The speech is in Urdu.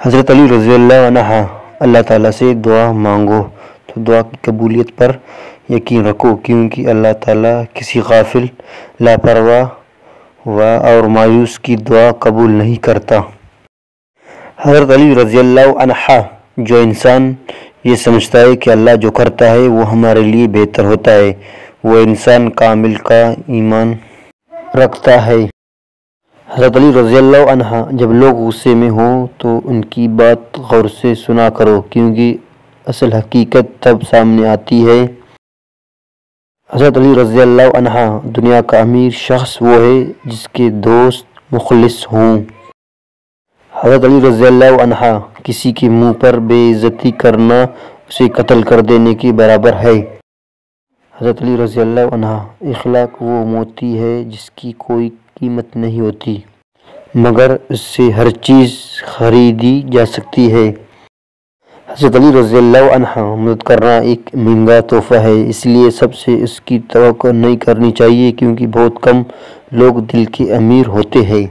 حضرت علی رضی اللہ عنہ اللہ تعالیٰ سے دعا مانگو تو دعا کی قبولیت پر یقین رکھو، کیونکہ اللہ تعالیٰ کسی غافل، لاپرواہ اور مایوس کی دعا قبول نہیں کرتا۔ حضرت علی رضی اللہ عنہ جو انسان یہ سمجھتا ہے کہ اللہ جو کرتا ہے وہ ہمارے لیے بہتر ہوتا ہے، وہ انسان کامل کا ایمان رکھتا ہے۔ حضرت علی رضی اللہ عنہ جب لوگ غصے میں ہوں تو ان کی بات غور سے سنا کرو، کیونکہ اصل حقیقت تب سامنے آتی ہے۔ حضرت علی رضی اللہ عنہ دنیا کا امیر شخص وہ ہے جس کے دوست مخلص ہوں۔ حضرت علی رضی اللہ عنہ کسی کے منہ پر بے عزتی کرنا اسے قتل کر دینے کے برابر ہے۔ حضرت علی رضی اللہ عنہ اخلاق وہ موتی ہے جس کی کوئی قیمت نہیں ہوتی، مگر اس سے ہر چیز خریدی جا سکتی ہے۔ حضرت علی رضی اللہ عنہ مدد کرنا ایک مہنگا تحفہ ہے، اس لیے سب سے اس کی توقع نہیں کرنی چاہیے، کیونکہ بہت کم لوگ دل کے امیر ہوتے ہیں۔